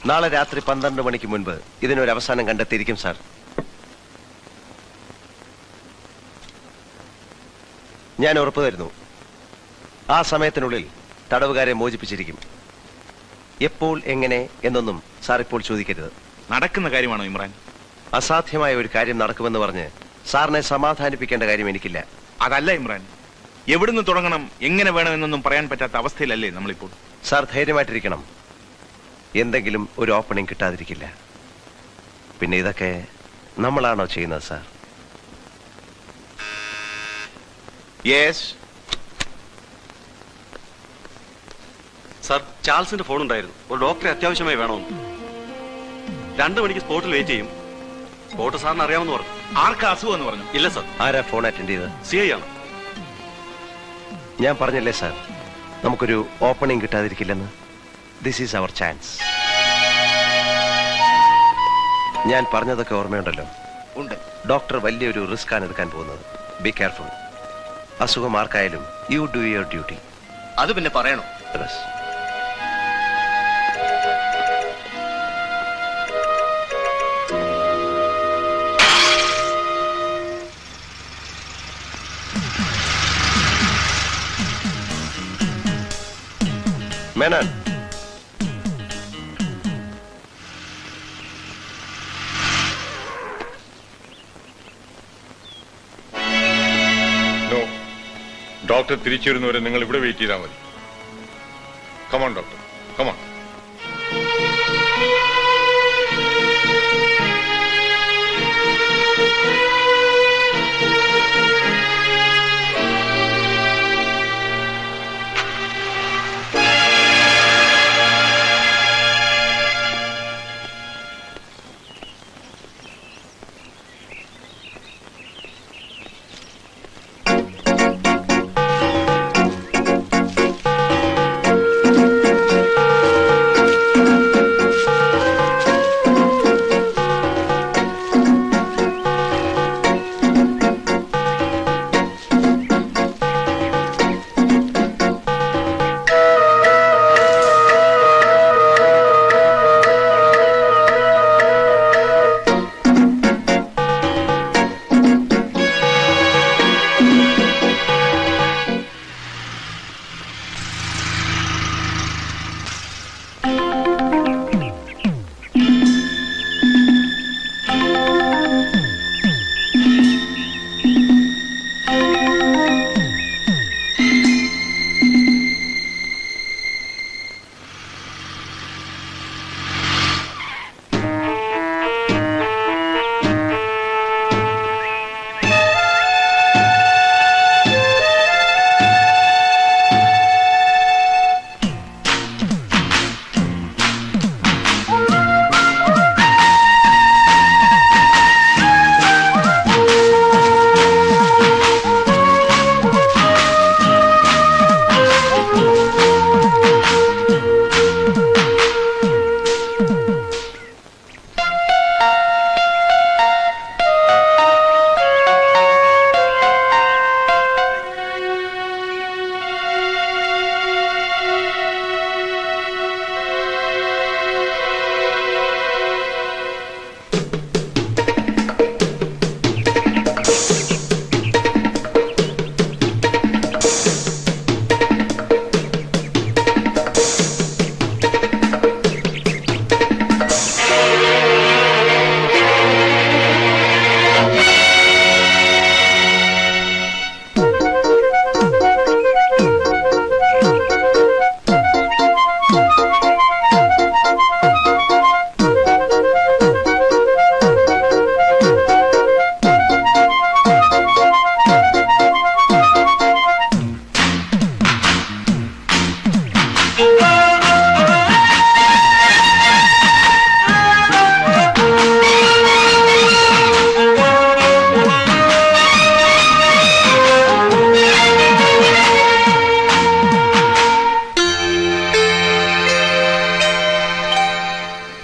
നാളെ രാത്രി 12 മണിക്ക് മുൻപ് ഇതിനൊരു അവസാനം കണ്ടെത്തിയിരിക്കും സാർ. ഞാൻ ഉറപ്പു തരുന്നു, ആ സമയത്തിനുള്ളിൽ തടവുകാരെ മോചിപ്പിച്ചിരിക്കും. എപ്പോൾ, എങ്ങനെ എന്നൊന്നും സാർ ഇപ്പോൾ ചോദിക്കരുത്. നടക്കുന്ന കാര്യമാണോ ഇമ്രാൻ? അസാധ്യമായ ഒരു കാര്യം നടക്കുമെന്ന് പറഞ്ഞ് സാറിനെ സമാധാനിപ്പിക്കേണ്ട കാര്യം എനിക്കില്ല. അതല്ല ഇമ്രാൻ, എവിടുന്ന് തുടങ്ങണം, എങ്ങനെ വേണമെന്നൊന്നും പറയാൻ പറ്റാത്ത അവസ്ഥയിലല്ലേ നമ്മളിപ്പോൾ? സാർ ധൈര്യമായിട്ടിരിക്കണം. എന്തെങ്കിലും ഒരു ഓപ്പണിംഗ് കിട്ടാതിരിക്കില്ല. പിന്നെ ഇതൊക്കെ നമ്മളാണോ ചെയ്യുന്നത് സാർ? യെസ് സാർ, ചാൾസിന്റെ ഫോൺ ഉണ്ടായിരുന്നു. ഒരു ഡോക്ടറെ അത്യാവശ്യമായി വേണമെന്ന്. 2 മണിക്ക് സ്പോട്ടിൽ വെയിറ്റ് ചെയ്യും. സ്പോട്ട് സാറിന് അറിയാമെന്ന് പറഞ്ഞു. ആർക്കാ അസുഖം എന്ന് പറഞ്ഞു? ഇല്ല സാർ. ആരാ ഫോൺ അറ്റൻഡ് ചെയ്തത്? CI ആണ്. ഞാൻ പറഞ്ഞല്ലേ സാർ, നമുക്കൊരു ഓപ്പണിംഗ് കിട്ടാതിരിക്കില്ലെന്ന്. This is our chance. ഞാൻ പറഞ്ഞതൊക്കെ ഓർമ്മയുണ്ടല്ലോ? ഉണ്ട്. ഡോക്ടർ വലിയൊരു റിസ്ക് ആണ് എടുക്കാൻ പോകുന്നത്. Be careful. അസുഖം ആർക്കായാലും യു ഡു യുവർ ഡ്യൂട്ടി. അത് പിന്നെ പറയണോ? മേനൻ, ഡോക്ടർ തിരിച്ചു വരുന്നവരെ നിങ്ങൾ ഇവിടെ വെയിറ്റ് ചെയ്താൽ മതി. Come on doctor, come on.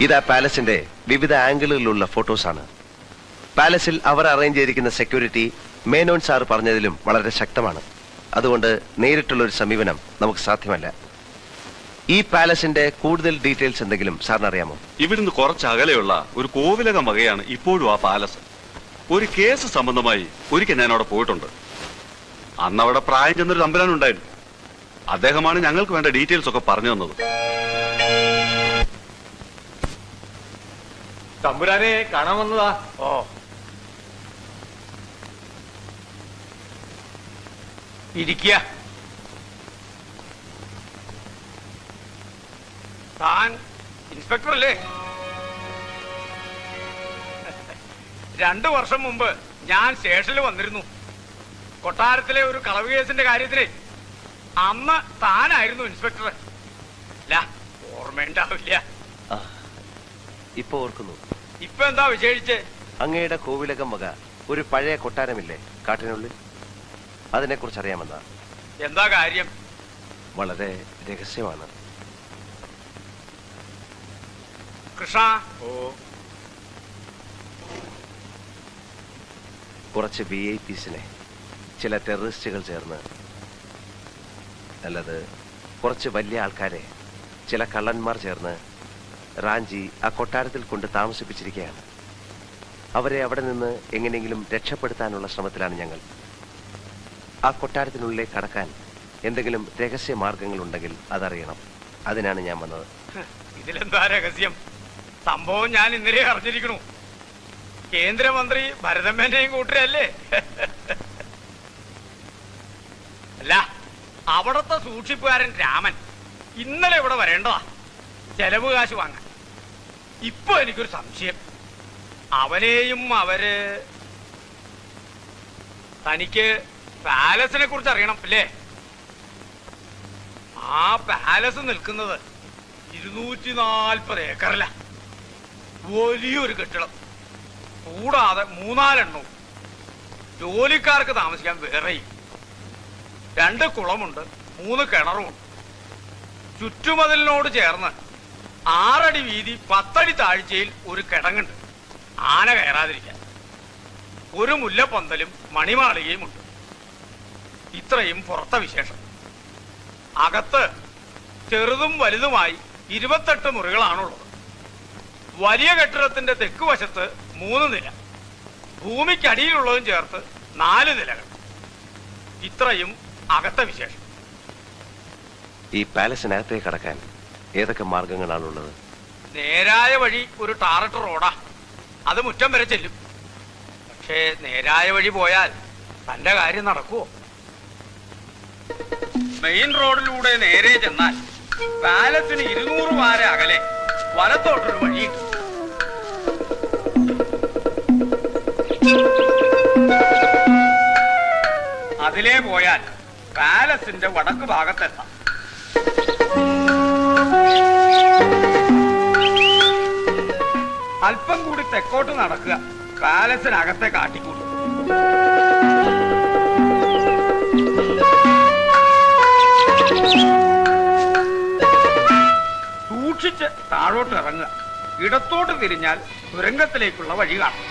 ഇതാ പാലസിന്റെ വിവിധ ആംഗിളുകളിലുള്ള ഫോട്ടോസാണ്. പാലസിൽ അവർ അറേഞ്ച് ചെയ്തിരിക്കുന്ന സെക്യൂരിറ്റി മേനോൻ സാർ പറഞ്ഞതിലും വളരെ ശക്തമാണ്. അതുകൊണ്ട് നേരിട്ടുള്ള ഒരു സമീപനം നമുക്ക് സാധ്യമല്ല. ഈ പാലസിന്റെ കൂടുതൽ ഡീറ്റെയിൽസ് എന്തെങ്കിലും സാറിന് അറിയാമോ? ഇവിടുന്ന് കുറച്ച് അകലെയുള്ള ഒരു കോവിലകം വകയാണ് ഇപ്പോഴും ആ പാലസ്. ഒരു കേസ് സംബന്ധമായി ഒരിക്കൽ ഞാൻ അവിടെ പോയിട്ടുണ്ട്. അന്ന് അവിടെ പ്രായം ചെന്നൊരു തമ്പുരാനുണ്ടായിരുന്നു. അദ്ദേഹമാണ് ഞങ്ങൾക്ക് വേണ്ട ഡീറ്റെയിൽസ് ഒക്കെ പറഞ്ഞു തന്നത്. തമ്പുരാനെ കാണാൻ വന്നതാ. ഓ, ഇരിക്കുക. താൻ ഇൻസ്പെക്ടർ അല്ലേ? 2 വർഷം മുമ്പ് ഞാൻ സ്റ്റേഷനിൽ വന്നിരുന്നു. കൊട്ടാരത്തിലെ ഒരു കളവ് കേസിന്റെ കാര്യത്തില് അന്ന് താനായിരുന്നു ഇൻസ്പെക്ടർ. അല്ല, ഓർമ്മയുണ്ടാവില്ല. ഇപ്പൊ ഓർക്കുന്നു. ഇപ്പൊ എന്താ വിശേഷിച്ച്? അങ്ങയുടെ കോവിലകം വക ഒരു പഴയ കൊട്ടാരമില്ലേ കാട്ടിനുള്ളിൽ? അതിനെക്കുറിച്ച് അറിയാമെന്നാ. എന്താ കാര്യം? വളരെ രഹസ്യമാണ്. കൃഷ്ണ, കുറച്ച് VIPസിനെ ചില ടെററിസ്റ്റുകൾ ചേർന്ന്, അല്ലത് കുറച്ച് വലിയ ആൾക്കാരെ ചില കള്ളന്മാർ ചേർന്ന് റാഞ്ചി ആ കൊട്ടാരത്തിൽ കൊണ്ട് താമസിപ്പിച്ചിരിക്കുകയാണ്. അവരെ അവിടെ നിന്ന് എങ്ങനെയെങ്കിലും രക്ഷപ്പെടുത്താനുള്ള ശ്രമത്തിലാണ് ഞങ്ങൾ. ആ കൊട്ടാരത്തിനുള്ളിലേക്ക് കടക്കാൻ എന്തെങ്കിലും രഹസ്യ മാർഗങ്ങളുണ്ടെങ്കിൽ അതറിയണം. അതിനാണ് ഞാൻ വന്നത്. ഇതിലെന്താ രഹസ്യം? സംഭവം ഞാൻ ഇന്നലെ അറിഞ്ഞിരിക്കണു. കേന്ദ്രമന്ത്രി ഭരതമ്മേന്റെയും കൂട്ടരല്ലേ? അല്ല, അവിടത്തെ സൂക്ഷിപ്പുകാരൻ രാമൻ ഇന്നലെ ഇവിടെ വരേണ്ടതാ ചെലവ് കാശ് വാങ്ങാൻ. ഇപ്പൊ എനിക്കൊരു സംശയം. അവനെയും അവര് തനിക്ക് പാലസിനെ കുറിച്ച് അറിയണം അല്ലേ? ആ പാലസ് നിൽക്കുന്നത് 240 ഏക്കറില. വലിയൊരു കെട്ടിടം, കൂടാതെ 3-4 എണ്ണവും. ജോലിക്കാർക്ക് താമസിക്കാൻ വേറെയും. 2 കുളമുണ്ട്, 3 കിണറുമുണ്ട്. ചുറ്റുമതിലിനോട് ചേർന്ന് 6 അടി വീതി 10 അടി താഴ്ചയിൽ ഒരു കിടങ്ങുണ്ട്, ആന കയറാതിരിക്കാൻ. ഒരു മുല്ലപ്പന്തലും മണിമാളികയും ഉണ്ട്. ഇത്രയും പുറത്തെ വിശേഷം. അകത്ത് ചെറുതും വലുതുമായി 28 മുറികളാണുള്ളത്. വലിയ കെട്ടിടത്തിന്റെ തെക്ക് വശത്ത് 3 നില, ഭൂമിക്കടിയിലുള്ളതും ചേർത്ത് 4 നിലകൾ. ഇത്രയും അകത്തെ വിശേഷം. ഈ പാലസിനകത്തേക്ക് കടക്കാൻ ഏതൊക്കെ മാർഗങ്ങളാണുള്ളത്? നേരായ വഴി ഒരു ടാറിട്ട റോഡാ. അത് മുറ്റം വരെ ചെല്ലും. പക്ഷേ നേരായ വഴി പോയാൽ തന്റെ കാര്യം നടക്കുവോ? മെയിൻ റോഡിലൂടെ നേരെ ചെന്നാൽ പാലസിന് 200 വാര അകലെ വലത്തോട്ടൊരു വഴിയുണ്ട്. അതിലേ പോയാൽ പാലസിന്റെ വടക്ക് ഭാഗത്തെത്താം. അല്പം കൂടി തെക്കോട്ട് നടക്കുക, പാലസിനകത്തെ കാട്ടിക്കൂട്ടും. സൂക്ഷിച്ച് താഴോട്ട് ഇറങ്ങുക. ഇടത്തോട്ട് തിരിഞ്ഞാൽ തുരങ്കത്തിലേക്കുള്ള വഴി കാണാം.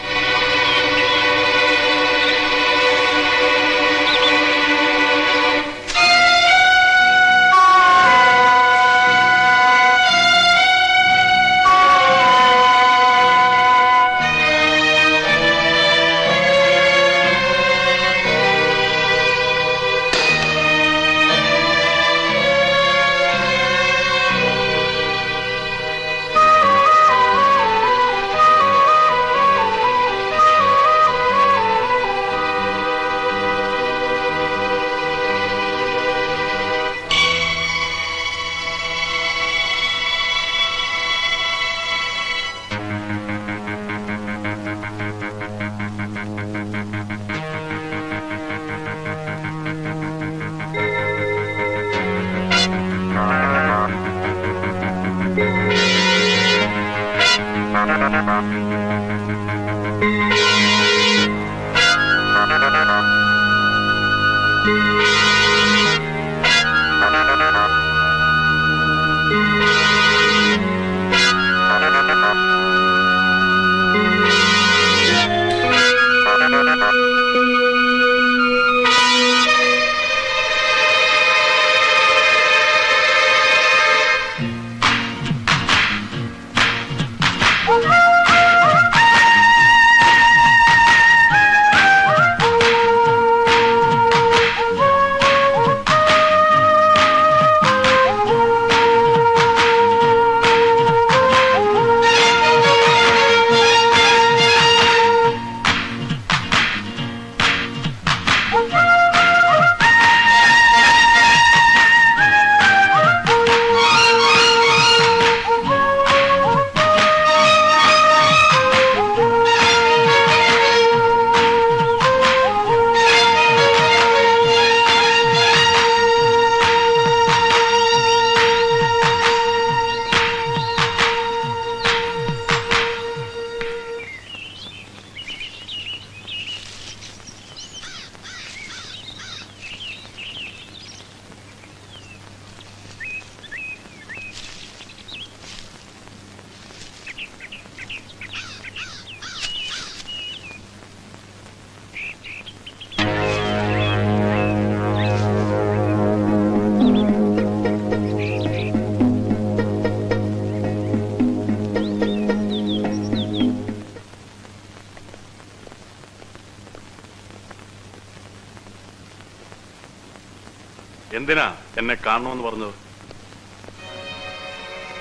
എന്തിനാ എന്നെ കാണണമെന്ന് പറഞ്ഞത്?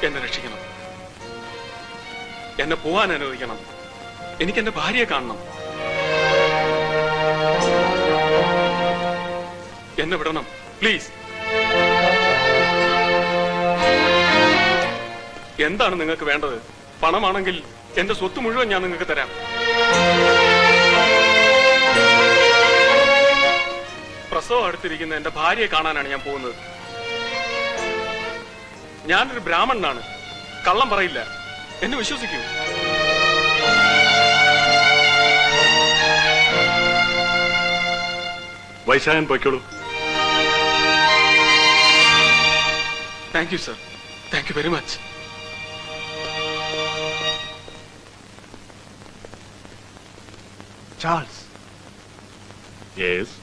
എന്നെ രക്ഷിക്കണം, എന്നെ പോവാൻ അനുവദിക്കണം, എനിക്ക് എന്റെ ഭാര്യയെ കാണണം, എന്നെ വിടണം പ്ലീസ്. എന്താണ് നിങ്ങൾക്ക് വേണ്ടത്? പണമാണെങ്കിൽ എന്റെ സ്വത്ത് മുഴുവൻ ഞാൻ നിങ്ങൾക്ക് തരാം. പ്രസവം അടുത്തിരിക്കുന്ന എന്റെ ഭാര്യയെ കാണാനാണ് ഞാൻ പോകുന്നത്. ഞാനൊരു ബ്രാഹ്മണനാണ്, കള്ളം പറയില്ല, എന്നെ വിശ്വസിക്കൂ. വൈശാഖൻ പൊയ്ക്കോളൂ. Thank you sir, thank you very much. Charles. Yes.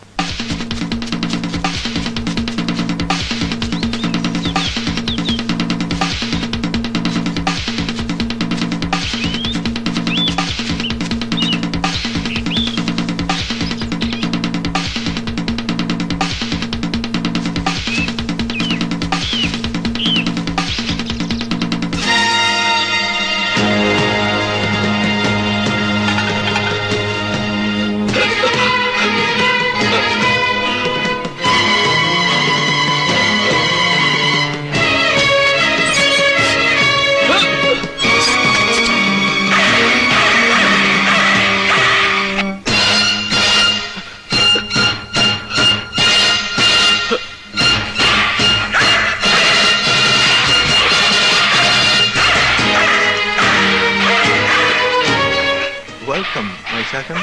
Welcome Vaishakhan.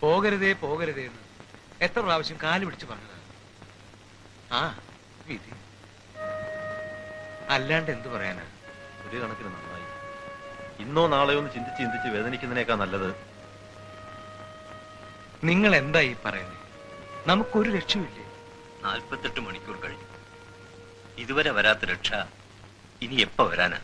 പോകരുതേ പോകരുതേ എന്ന് എത്ര പ്രാവശ്യം കാല് പിടിച്ച് പറഞ്ഞത്. ആ വിധി അല്ലാണ്ട് എന്തു പറയാനാ? ഒരു കണക്കിന് നന്നായി. ഇന്നോ നാളെയോ ഒന്ന് ചിന്തിച്ച് ചിന്തിച്ച് വേദനിക്കുന്നതിനേക്കാൾ നല്ലത്. നിങ്ങൾ എന്താ ഈ പറയുന്നത്? നമുക്കൊരു രക്ഷയില്ലേ? 48 മണിക്കൂർ കഴിഞ്ഞു. ഇതുവരെ വരാത്ത രക്ഷ ഇനി എപ്പ വരാനാ?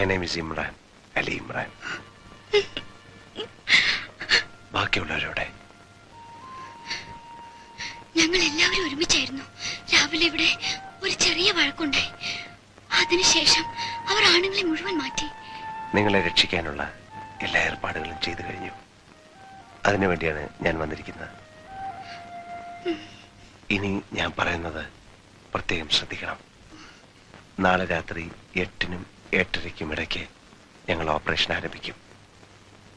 My name is Imran, Ali Imran. ബാക്കിയുള്ളവരോടെ ഞങ്ങൾ എല്ലാവരും ഒരുമിച്ചായിരുന്നു. രാവിലെ ഇവിടെ ഒരു ചെറിയ വഴക്കുണ്ടായി. അതിനുശേഷം അവർ ആണുങ്ങളെ മുഴുവൻ മാറ്റി. നിങ്ങളെ രക്ഷിക്കാനുള്ള എല്ലാ ഏർപ്പാടുകളും ചെയ്തു കഴിഞ്ഞു. അതിനുവേണ്ടിയാണ് ഞാൻ വന്നിരിക്കുന്നത്. ഇനി ഞാൻ പറയുന്നത് പ്രത്യേകം ശ്രദ്ധിക്കണം. നാളെ രാത്രി 8-നും 8:30-ക്കും ഇടയ്ക്ക് ഞങ്ങൾ ഓപ്പറേഷൻ ആരംഭിക്കും.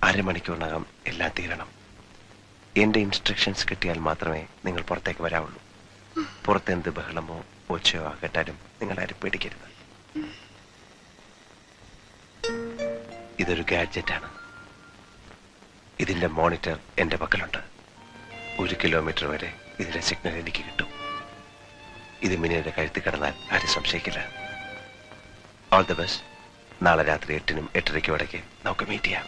അരമണിക്കൂറിനകം എല്ലാം തീരണം. എന്റെ ഇൻസ്ട്രക്ഷൻസ് കിട്ടിയാൽ മാത്രമേ നിങ്ങൾ പുറത്തേക്ക് വരാവുള്ളൂ. പുറത്തെന്ത് ബഹളമോ ഒച്ചയോ കേട്ടാലും നിങ്ങൾ ആരും പേടിക്കരുത്. ഇതൊരു ഗാഡ്ജറ്റാണ്. ഇതിന്റെ മോണിറ്റർ എന്റെ പക്കലുണ്ട്. 1 കിലോമീറ്റർ വരെ ഇതിന്റെ സിഗ്നൽ എനിക്ക് കിട്ടും. ഇത് മിനിയുടെ കഴുത്തി കിടന്നാൽ ആരും സംശയിക്കില്ല. All the best. നാളെ രാത്രി 8-നും 8:30-ക്കും ഇടയ്ക്ക് നമുക്ക് മീറ്റ് ചെയ്യാം.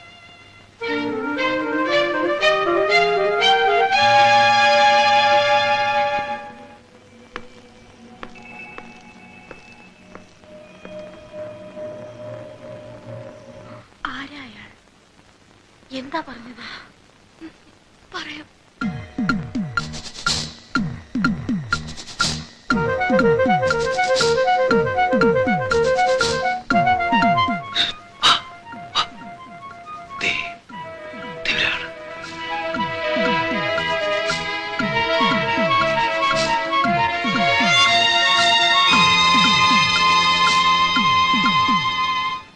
ആരായാൾ? എന്താ പറഞ്ഞത്? പറയാം.